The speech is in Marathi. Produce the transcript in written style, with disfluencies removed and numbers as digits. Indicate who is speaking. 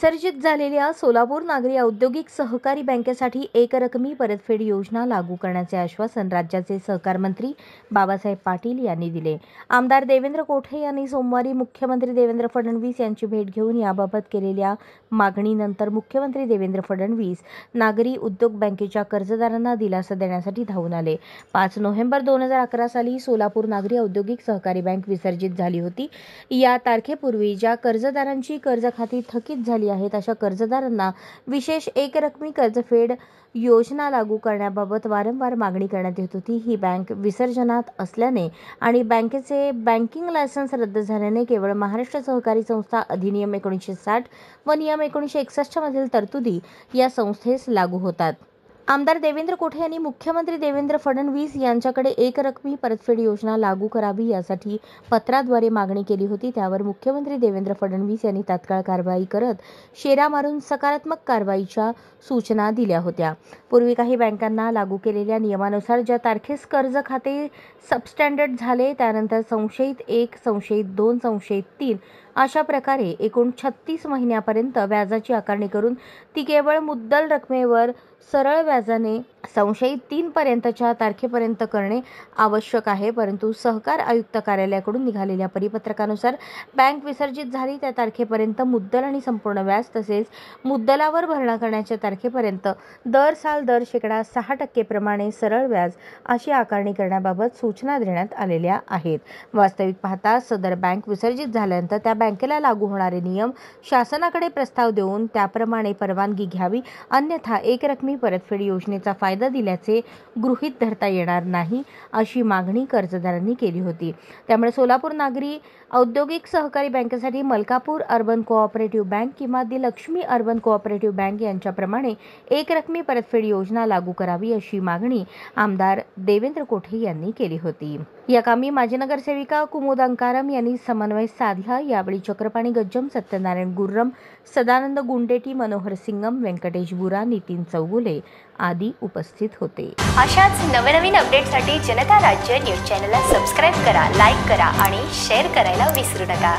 Speaker 1: विसर्जित झालेल्या सोलापूर नागरी औद्योगिक सहकारी बँकेसाठी एकरकमी परतफेड योजना लागू करण्याचे आश्वासन राज्याचे सहकार मंत्री बाबासाहेब पाटील यांनी दिले। आमदार देवेंद्र कोठे यांनी सोमवारी मुख्यमंत्री देवेंद्र फडणवीस यांची भेट घेऊन याबाबत केलेल्या मागणीनंतर मुख्यमंत्री देवेंद्र फडणवीस नागरी उद्योग बँकेच्या कर्जदारांना दिलासा देण्यासाठी धावून आले। 5 नोव्हेंबर 2011 साली सोलापूर नागरी औद्योगिक सहकारी बँक विसर्जित झाली होती। या तारखेपूर्वी ज्या कर्जदारांची कर्ज खाती थकीत झाली आहेत अशा कर्जदारांना विशेष एकरकमी कर्जफेड योजना लागू करण्याबाबत वारंवार मागणी करण्यात येत होती। ही बँक विसर्जनात असल्याने आणि बँकेचे बँकिंग लायसन्स रद्द झाल्याने केवळ महाराष्ट्र सहकारी संस्था अधिनियम 1960 व नियम 1961 मधील तरतुदी या संस्थेस लागू होतात। आमदार देवेंद्र कोठे यांनी मुख्यमंत्री देवेंद्र फडणवीस यांच्याकडे एकरकमी परतफेड योजना लागू करावी यासाठी पत्राद्वारे मागणी केली होती। त्यावर मुख्यमंत्री देवेंद्र फडणवीस यांनी तात्काळ कारवाई करत शेरा मारून सकारात्मक कारवाईच्या सूचना दिल्या होत्या। पूर्वी काही बँकांना लागू केलेल्या नियमानुसार ज्या तारखेस कर्ज खाते सबस्टँडर्ड झाले त्यानंतर संशयित 1, संशयित 2, संशयित 3 अशा प्रकारे एकूण 36 महिन्यापर्यंत व्याजाची आकारणी करून ती केवळ मुद्दल रकमेवर सरळ व्याजाने संशयित 3 पर्यंतच्या तारखेपर्यंत करणे आवश्यक आहे। परंतु सहकार आयुक्त कार्यालयाकडून निघालेल्या परिपत्रकानुसार बँक विसर्जित झाली त्या तारखेपर्यंत मुद्दल आणि संपूर्ण व्याज तसेच मुद्दलावर भरणा करण्याच्या तारखेपर्यंत दर साल दर 6% प्रमाणे सरळ व्याज अशी आकारणी करण्याबाबत सूचना देण्यात आलेल्या आहेत। वास्तविक पाहता सदर बँक विसर्जित झाल्यानंतर त्या बँकेला लागू होणारे नियम शासनाकडे प्रस्ताव देऊन त्याप्रमाणे परवानगी घ्यावी, अन्यथा एकरकमी परतफेड योजनेचा फायदा दिल्याचे गृहीत धरता येणार नाही अशी मागणी कर्जदारांनी केली होती। त्यामुळे सोलापूर नागरी औद्योगिक सहकारी बँकेसाठी मलकापूर अर्बन कोऑपरेटिव्ह बँक किंवा दी लक्ष्मी अर्बन कोऑपरेटिव्ह बँक यांच्याप्रमाणे एकरकमी परतफेड योजना लागू करावी अशी मागणी आमदार देवेंद्र कोठे यांनी केली होती। या कामी माजी नगरसेविका कुमुद अंकारम यांनी समन्वय साधला। यावेळी चक्रपाणी गज्जम, सत्यनारायण गुर्रम, सदानंद गुंडेटी, मनोहर सिंगम, व्यंकटेश बुरा, नितीन चौगुले आदी उपस्थित होते।
Speaker 2: अशाच नवनवीन अपडेटसाठी जनता राज्य न्यूज चॅनलला सबस्क्राइब करा, लाईक करा आणि शेअर करायला विसरू नका।